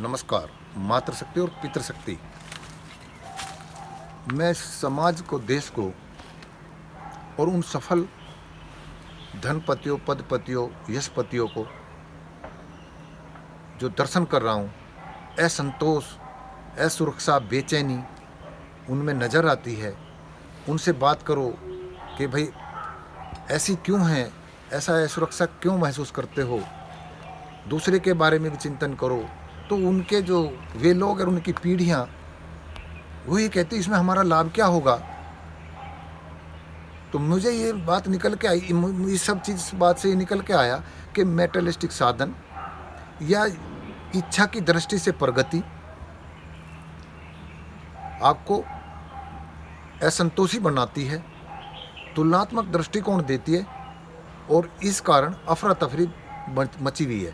नमस्कार। मातृशक्ति और पितृशक्ति। मैं समाज को, देश को और उन सफल धनपतियों, पदपतियों, यशपतियों को जो दर्शन कर रहा हूँ, असंतोष, असुरक्षा, बेचैनी उनमें नज़र आती है। उनसे बात करो कि भाई ऐसी क्यों है, ऐसा असुरक्षा क्यों महसूस करते हो। दूसरे के बारे में भी चिंतन करो। तो उनके जो वे लोग और उनकी पीढ़ियाँ वो ये कहती इसमें हमारा लाभ क्या होगा। तो मुझे ये बात निकल के आई, इस सब चीज़ बात से ये निकल के आया कि मेटलिस्टिक साधन या इच्छा की दृष्टि से प्रगति आपको असंतोषी बनाती है, तुलनात्मक दृष्टिकोण देती है और इस कारण अफरा तफरी मची हुई है।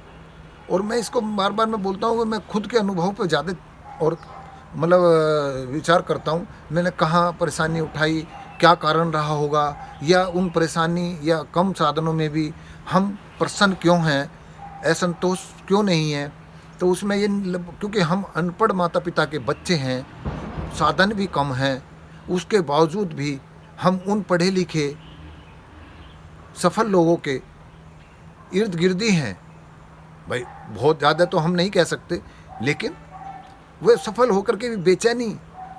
और मैं इसको बार बार मैं बोलता हूँ कि मैं खुद के अनुभव पर ज़्यादा और विचार करता हूँ। मैंने कहाँ परेशानी उठाई, क्या कारण रहा होगा, या उन परेशानी या कम साधनों में भी हम प्रसन्न क्यों हैं, असंतोष क्यों नहीं है। तो उसमें ये क्योंकि हम अनपढ़ माता पिता के बच्चे हैं, साधन भी कम हैं, उसके बावजूद भी हम उन पढ़े लिखे सफल लोगों के इर्द गिर्द ही हैं। भाई बहुत ज़्यादा तो हम नहीं कह सकते, लेकिन वे सफल होकर के भी बेचैनी।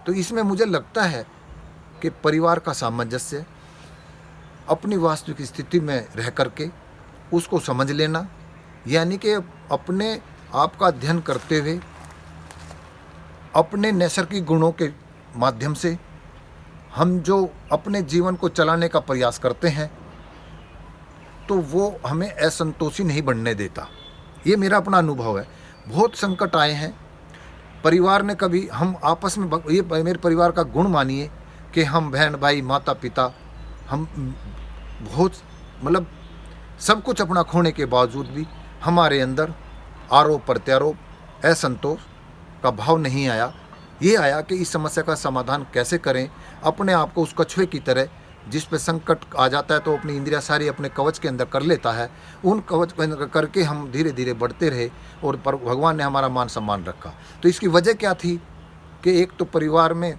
तो इसमें मुझे लगता है कि परिवार का सामंजस्य, अपनी वास्तविक स्थिति में रह करके उसको समझ लेना, यानी कि अपने आप का अध्ययन करते हुए अपने नैसर्गिक गुणों के माध्यम से हम जो अपने जीवन को चलाने का प्रयास करते हैं तो वो हमें असंतोषी नहीं बनने देता। ये मेरा अपना अनुभव है। बहुत संकट आए हैं, परिवार ने कभी हम आपस में, ये मेरे परिवार का गुण मानिए कि हम बहन भाई माता पिता, हम बहुत सब कुछ अपना खोने के बावजूद भी हमारे अंदर आरोप प्रत्यारोप, असंतोष का भाव नहीं आया। ये आया कि इस समस्या का समाधान कैसे करें। अपने आप को उस कछुए की तरह जिस पे संकट आ जाता है तो अपनी इंद्रिया सारी अपने कवच के अंदर कर लेता है, उन कवच के अंदर करके हम धीरे धीरे बढ़ते रहे और भगवान ने हमारा मान सम्मान रखा। तो इसकी वजह क्या थी कि एक तो परिवार में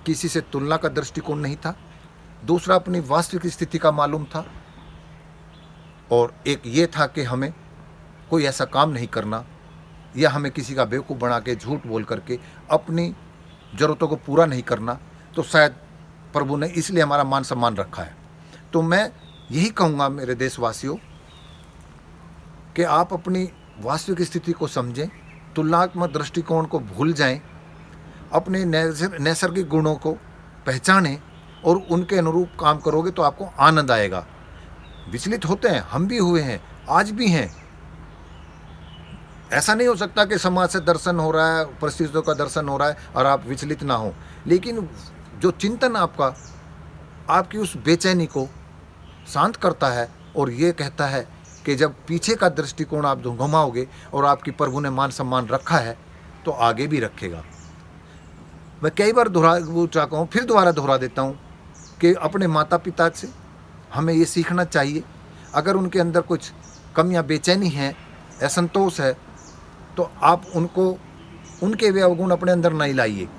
किसी से तुलना का दृष्टिकोण नहीं था, दूसरा अपनी वास्तविक स्थिति का मालूम था, और एक ये था कि हमें कोई ऐसा काम नहीं करना या हमें किसी का बेवकूफ़ बना के झूठ बोल करके अपनी ज़रूरतों को पूरा नहीं करना। तो शायद प्रभु ने इसलिए हमारा मान सम्मान रखा है। तो मैं यही कहूँगा मेरे देशवासियों कि आप अपनी वास्तविक स्थिति को समझें, तुलनात्मक दृष्टिकोण को भूल जाएं, अपने नैसर्गिक गुणों को पहचानें और उनके अनुरूप काम करोगे तो आपको आनंद आएगा। विचलित होते हैं, हम भी हुए हैं, आज भी हैं। ऐसा नहीं हो सकता कि समाज से दर्शन हो रहा है, परिस्थितियों का दर्शन हो रहा है और आप विचलित ना हो। लेकिन जो चिंतन आपका आपकी उस बेचैनी को शांत करता है और ये कहता है कि जब पीछे का दृष्टिकोण आप घुमाओगे और आपकी प्रभु ने मान सम्मान रखा है तो आगे भी रखेगा। मैं कई बार फिर दोबारा दोहरा देता हूँ कि अपने माता पिता से हमें ये सीखना चाहिए। अगर उनके अंदर कुछ कमियाँ, बेचैनी है, असंतोष है, तो आप उनको उनके वे अवगुण अपने अंदर नहीं लाइए।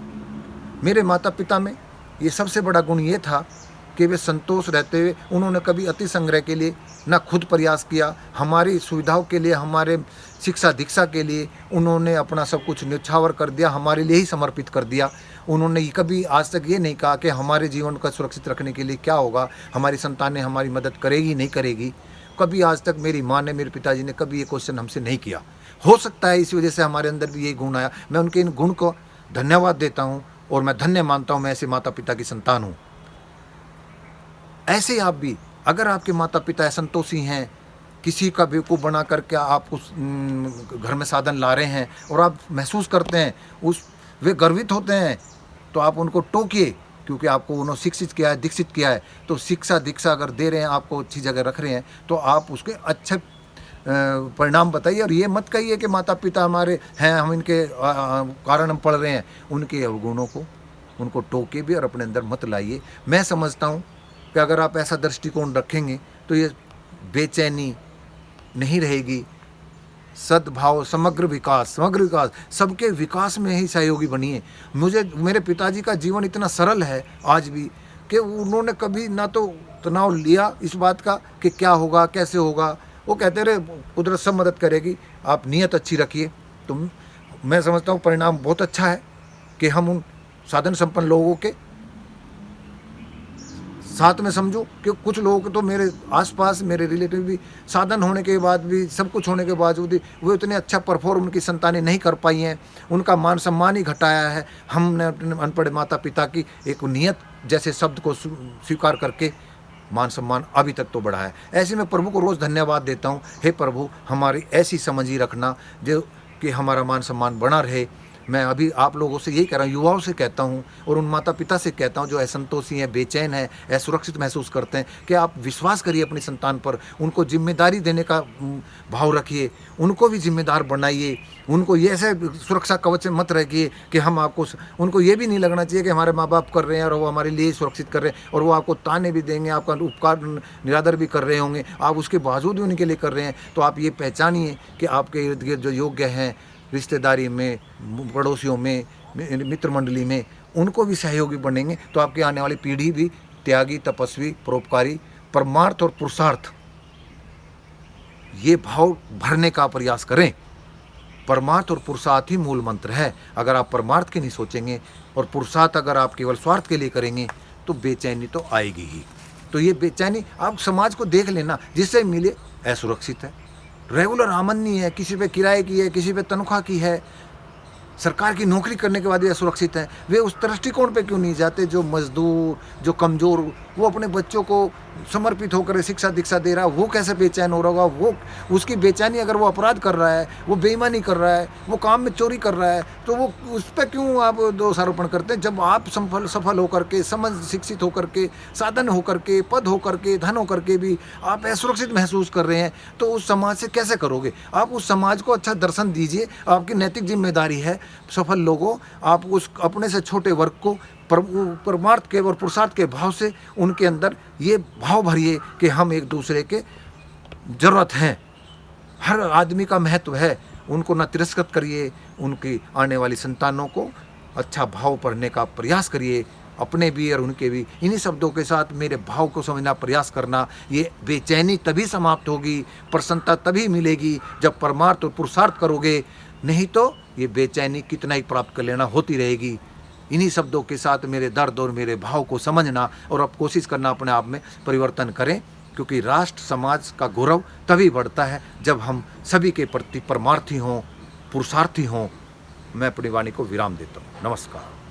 मेरे माता पिता में ये सबसे बड़ा गुण ये था कि वे संतोष रहते हुए उन्होंने कभी अति संग्रह के लिए ना खुद प्रयास किया, हमारी सुविधाओं के लिए, हमारे शिक्षा दीक्षा के लिए उन्होंने अपना सब कुछ न्यौछावर कर दिया, हमारे लिए ही समर्पित कर दिया। उन्होंने कभी आज तक ये नहीं कहा कि हमारे जीवन को सुरक्षित रखने के लिए क्या होगा, हमारी संतानें हमारी मदद करेगी नहीं करेगी। कभी आज तक मेरी माँ ने, मेरे पिताजी ने कभी ये क्वेश्चन हमसे नहीं किया। हो सकता है इसी वजह से हमारे अंदर भी यही गुण आया। मैं उनके इन गुण को धन्यवाद देता हूँ और मैं धन्य मानता हूँ, मैं ऐसे माता पिता की संतान हूँ। ऐसे आप भी, अगर आपके माता पिता असंतोषी हैं, किसी का बेवकूफ़ बना करके आप उस घर में साधन ला रहे हैं और आप महसूस करते हैं वे गर्वित होते हैं, तो आप उनको टोकिए, क्योंकि आपको उन्होंने शिक्षित किया है, दीक्षित किया है। तो शिक्षा दीक्षा अगर दे रहे हैं, आपको अच्छी जगह रख रहे हैं, तो आप उसके अच्छे परिणाम बताइए। और ये मत कहिए कि माता पिता हमारे हैं, हम इनके कारण हम पढ़ रहे हैं। उनके अवगुणों को, उनको टोके भी और अपने अंदर मत लाइए। मैं समझता हूँ कि अगर आप ऐसा दृष्टिकोण रखेंगे तो ये बेचैनी नहीं रहेगी, सद्भाव, समग्र विकास, सबके विकास में ही सहयोगी बनिए। मुझे मेरे पिताजी का जीवन इतना सरल है आज भी कि उन्होंने कभी ना तो तनाव लिया इस बात का कि क्या होगा, कैसे होगा। वो कहते रहे कुदरत सब मदद करेगी, आप नीयत अच्छी रखिए। तो मैं समझता हूँ परिणाम बहुत अच्छा है कि हम उन साधन संपन्न लोगों के साथ में समझो कि कुछ लोग तो मेरे आसपास, मेरे रिलेटिव भी साधन होने के बाद भी, सब कुछ होने के बावजूद भी वो इतने अच्छा परफॉर्म उनकी संतानें नहीं कर पाई हैं, उनका मान सम्मान ही घटाया है। हमने अपने अनपढ़ माता पिता की एक नियत जैसे शब्द को स्वीकार करके मान सम्मान अभी तक तो बढ़ा है। ऐसे में प्रभु को रोज़ धन्यवाद देता हूँ, हे प्रभु हमारी ऐसी समझ ही रखना जो कि हमारा मान सम्मान बना रहे। मैं अभी आप लोगों से यही कह रहा हूँ, युवाओं से कहता हूँ और उन माता पिता से कहता हूँ जो असंतोषी हैं, बेचैन हैं, असुरक्षित महसूस करते हैं, कि आप विश्वास करिए अपनी संतान पर, उनको जिम्मेदारी देने का भाव रखिए, उनको भी जिम्मेदार बनाइए, उनको ये ऐसे सुरक्षा कवच में मत रखिए कि हम आपको, उनको ये भी नहीं लगना चाहिए कि हमारे माँ बाप कर रहे हैं और वो हमारे लिए सुरक्षित कर रहे हैं और वो आपको ताने भी देंगे, आपका उपकार निरादर भी कर रहे होंगे, आप उसके बावजूद भी उनके लिए कर रहे हैं। तो आप ये पहचानिए कि आपके इर्द गिर्द जो योग्य हैं, रिश्तेदारी में, पड़ोसियों में, मित्र मंडली में, उनको भी सहयोगी बनेंगे तो आपकी आने वाली पीढ़ी भी त्यागी, तपस्वी, परोपकारी, परमार्थ और पुरुषार्थ ये भाव भरने का प्रयास करें। परमार्थ और पुरुषार्थ ही मूल मंत्र है। अगर आप परमार्थ के नहीं सोचेंगे और पुरुषार्थ अगर आप केवल स्वार्थ के लिए करेंगे तो बेचैनी तो आएगी ही। तो ये बेचैनी आप समाज को देख लेना, जिससे मिले असुरक्षित है, रेगुलर आमदनी है, किसी पे किराए की है, किसी पे तनख्वाह की है, सरकार की नौकरी करने के बाद भी असुरक्षित हैं। वे उस दृष्टिकोण पे क्यों नहीं जाते जो मजदूर, जो कमज़ोर, वो अपने बच्चों को समर्पित होकर शिक्षा दीक्षा दे रहा है, वो कैसे बेचैन हो रहा होगा। वो उसकी बेचैनी, अगर वो अपराध कर रहा है, वो बेईमानी कर रहा है, वो काम में चोरी कर रहा है, तो वो उस पर क्यों आप दोषारोपण करते हैं। जब आप सफल होकर के, समझ शिक्षित होकर के, साधन होकर के, पद होकर के, धन होकर के भी आप असुरक्षित महसूस कर रहे हैं, तो उस समाज से कैसे करोगे। आप उस समाज को अच्छा दर्शन दीजिए, आपकी नैतिक जिम्मेदारी है। सफल लोगों, आप उस अपने से छोटे वर्ग को परमार्थ के और पुरुषार्थ के भाव से उनके अंदर ये भाव भरिए कि हम एक दूसरे के जरूरत हैं, हर आदमी का महत्व है। उनको न तिरस्कृत करिए, उनकी आने वाली संतानों को अच्छा भाव पढ़ने का प्रयास करिए, अपने भी और उनके भी। इन्हीं शब्दों के साथ मेरे भाव को समझना प्रयास करना। ये बेचैनी तभी समाप्त होगी, प्रसन्नता तभी मिलेगी जब परमार्थ और पुरुषार्थ करोगे, नहीं तो ये बेचैनी कितना ही प्राप्त कर लेना होती रहेगी। इन्हीं शब्दों के साथ मेरे दर्द और मेरे भाव को समझना और अब कोशिश करना अपने आप में परिवर्तन करें, क्योंकि राष्ट्र समाज का गौरव तभी बढ़ता है जब हम सभी के प्रति परमार्थी हों, पुरुषार्थी हों। मैं अपनी वाणी को विराम देता हूँ। नमस्कार।